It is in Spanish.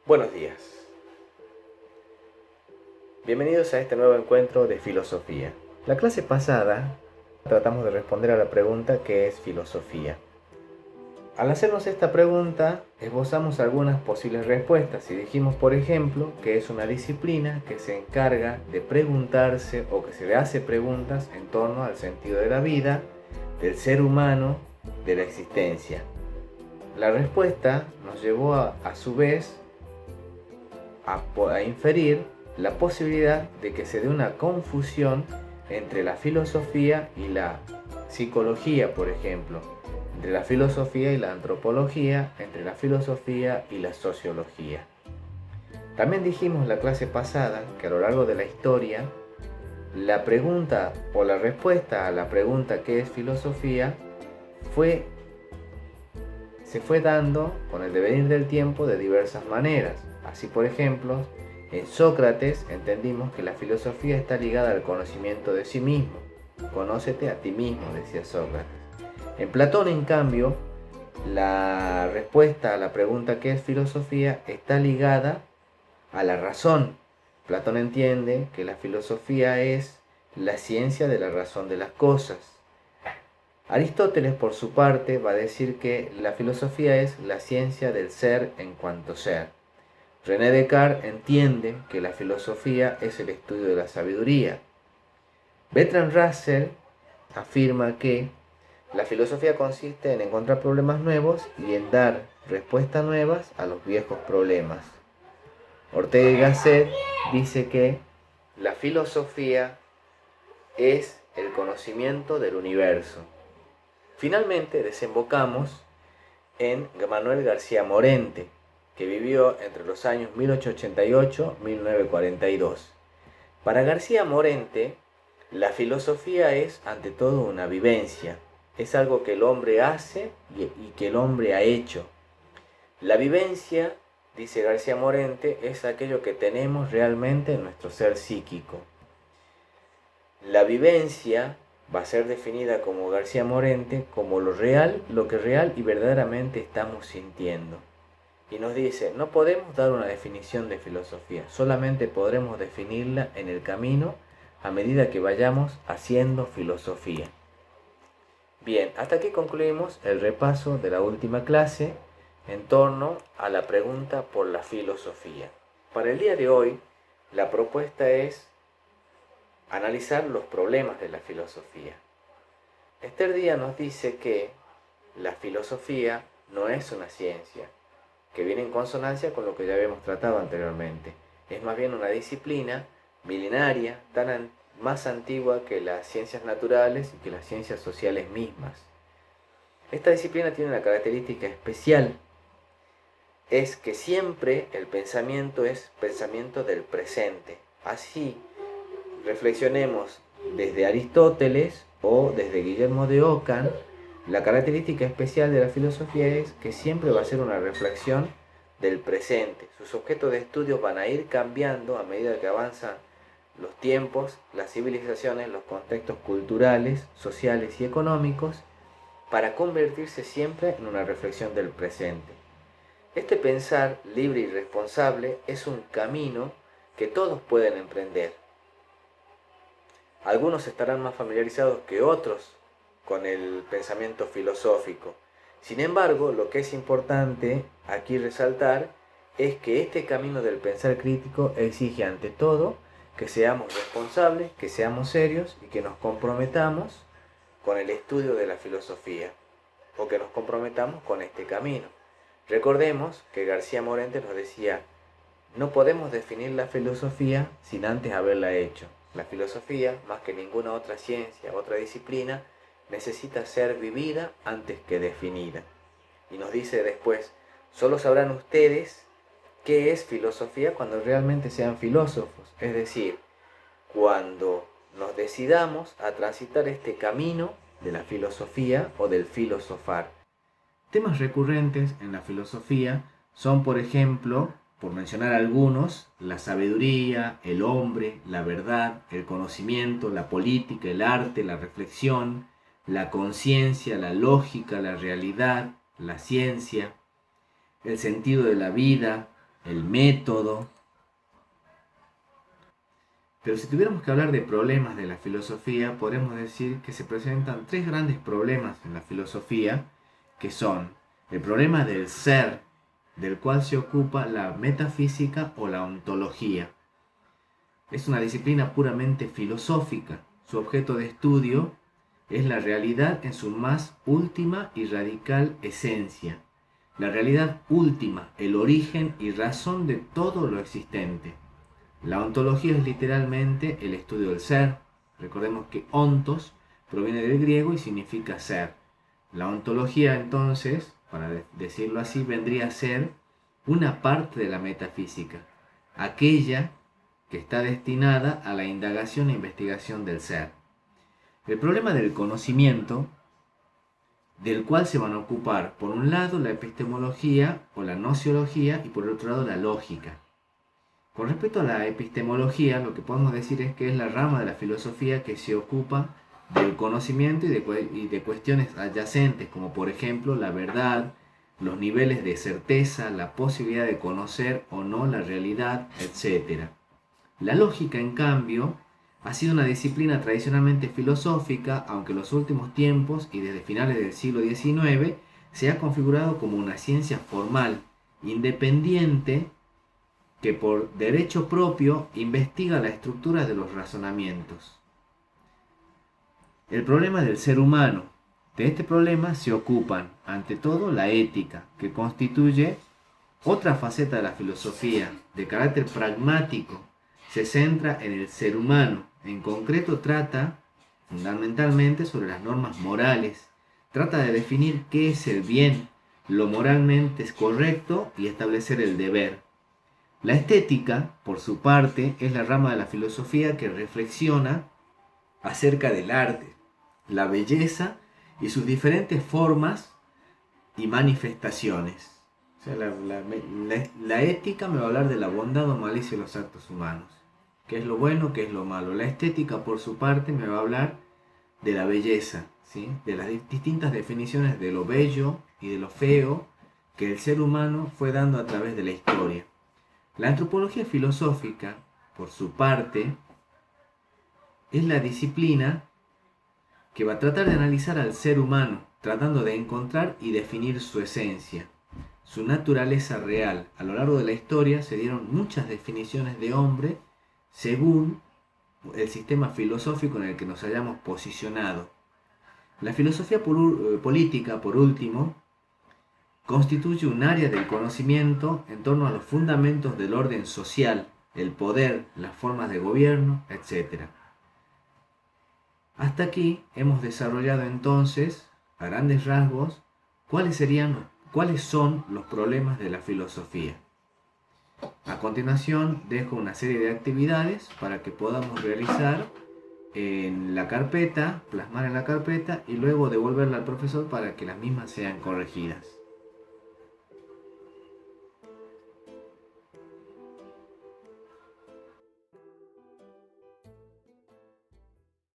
Buenos días. Bienvenidos a este nuevo encuentro de filosofía. La clase pasada tratamos de responder a la pregunta ¿qué es filosofía? Al hacernos esta pregunta, esbozamos algunas posibles respuestas y dijimos, por ejemplo, que es una disciplina que se encarga de preguntarse o que se le hace preguntas en torno al sentido de la vida, del ser humano, de la existencia. La respuesta nos llevó a su vez a inferir la posibilidad de que se dé una confusión entre la filosofía y la psicología, por ejemplo, entre la filosofía y la antropología, entre la filosofía y la sociología. También dijimos en la clase pasada que a lo largo de la historia, la pregunta o la respuesta a la pregunta ¿qué es filosofía? Se fue dando con el devenir del tiempo de diversas maneras. Así, por ejemplo, en Sócrates entendimos que la filosofía está ligada al conocimiento de sí mismo. Conócete a ti mismo, decía Sócrates. En Platón, en cambio, la respuesta a la pregunta ¿qué es filosofía? Está ligada a la razón. Platón entiende que la filosofía es la ciencia de la razón de las cosas. Aristóteles, por su parte, va a decir que la filosofía es la ciencia del ser en cuanto ser. René Descartes entiende que la filosofía es el estudio de la sabiduría. Bertrand Russell afirma que la filosofía consiste en encontrar problemas nuevos y en dar respuestas nuevas a los viejos problemas. Ortega y Gasset dice que la filosofía es el conocimiento del universo. Finalmente desembocamos en Manuel García Morente, que vivió entre los años 1888 y 1942. Para García Morente, la filosofía es ante todo una vivencia, es algo que el hombre hace y que el hombre ha hecho. La vivencia, dice García Morente, es aquello que tenemos realmente en nuestro ser psíquico. La vivencia va a ser definida como García Morente como lo real, lo que real y verdaderamente estamos sintiendo. Y nos dice, no podemos dar una definición de filosofía, solamente podremos definirla en el camino a medida que vayamos haciendo filosofía. Bien, hasta aquí concluimos el repaso de la última clase en torno a la pregunta por la filosofía. Para el día de hoy, la propuesta es analizar los problemas de la filosofía. Esther Díaz nos dice que la filosofía no es una ciencia, que viene en consonancia con lo que ya habíamos tratado anteriormente. Es más bien una disciplina milenaria, más antigua que las ciencias naturales y que las ciencias sociales mismas. Esta disciplina tiene una característica especial, es que siempre el pensamiento es pensamiento del presente. Así, reflexionemos desde Aristóteles o desde Guillermo de Ockham, la característica especial de la filosofía es que siempre va a ser una reflexión del presente. Sus objetos de estudio van a ir cambiando a medida que avanzan los tiempos, las civilizaciones, los contextos culturales, sociales y económicos, para convertirse siempre en una reflexión del presente. Este pensar libre y responsable es un camino que todos pueden emprender. Algunos estarán más familiarizados que otros con el pensamiento filosófico. Sin embargo, lo que es importante aquí resaltar es que este camino del pensar crítico exige ante todo que seamos responsables, que seamos serios y que nos comprometamos con el estudio de la filosofía o que nos comprometamos con este camino. Recordemos que García Morente nos decía, no podemos definir la filosofía sin antes haberla hecho. La filosofía, más que ninguna otra ciencia, otra disciplina, necesita ser vivida antes que definida. Y nos dice después, solo sabrán ustedes qué es filosofía cuando realmente sean filósofos. Es decir, cuando nos decidamos a transitar este camino de la filosofía o del filosofar. Temas recurrentes en la filosofía son, por ejemplo, por mencionar algunos, la sabiduría, el hombre, la verdad, el conocimiento, la política, el arte, la reflexión, la conciencia, la lógica, la realidad, la ciencia. el sentido de la vida, el método. Pero si tuviéramos que hablar de problemas de la filosofía, podemos decir que se presentan tres grandes problemas en la filosofía, que son el problema del ser, del cual se ocupa la metafísica o la ontología. Es una disciplina puramente filosófica. Su objeto de estudio es la realidad en su más última y radical esencia. La realidad última, el origen y razón de todo lo existente. La ontología es literalmente el estudio del ser. Recordemos que ontos proviene del griego y significa ser. La ontología, entonces, para decirlo así, vendría a ser una parte de la metafísica, aquella que está destinada a la indagación e investigación del ser. El problema del conocimiento, del cual se van a ocupar, por un lado, la epistemología o la nociología y por el otro lado, la lógica. Con respecto a la epistemología, lo que podemos decir es que es la rama de la filosofía que se ocupa del conocimiento y de cuestiones adyacentes, como por ejemplo la verdad, los niveles de certeza, la posibilidad de conocer o no la realidad, etc. La lógica, en cambio, ha sido una disciplina tradicionalmente filosófica, aunque en los últimos tiempos y desde finales del siglo XIX se ha configurado como una ciencia formal, independiente, que por derecho propio investiga la estructura de los razonamientos. El problema del ser humano. De este problema se ocupan, ante todo, la ética, que constituye otra faceta de la filosofía, de carácter pragmático. Se centra en el ser humano. En concreto trata fundamentalmente sobre las normas morales. Trata de definir qué es el bien, lo moralmente es correcto y establecer el deber. La estética, por su parte, es la rama de la filosofía que reflexiona acerca del arte, la belleza y sus diferentes formas y manifestaciones. O sea, la ética me va a hablar de la bondad o malicia de los actos humanos, qué es lo bueno, qué es lo malo. La estética, por su parte, me va a hablar de la belleza, ¿sí? De las distintas definiciones de lo bello y de lo feo que el ser humano fue dando a través de la historia. La antropología filosófica, por su parte, es la disciplina que va a tratar de analizar al ser humano, tratando de encontrar y definir su esencia, su naturaleza real. A lo largo de la historia se dieron muchas definiciones de hombre según el sistema filosófico en el que nos hayamos posicionado. La filosofía política, por último, constituye un área del conocimiento en torno a los fundamentos del orden social, el poder, las formas de gobierno, etc. Hasta aquí hemos desarrollado entonces, a grandes rasgos, cuáles son los problemas de la filosofía. A continuación dejo una serie de actividades para que podamos realizar en la carpeta, plasmar en la carpeta y luego devolverla al profesor para que las mismas sean corregidas.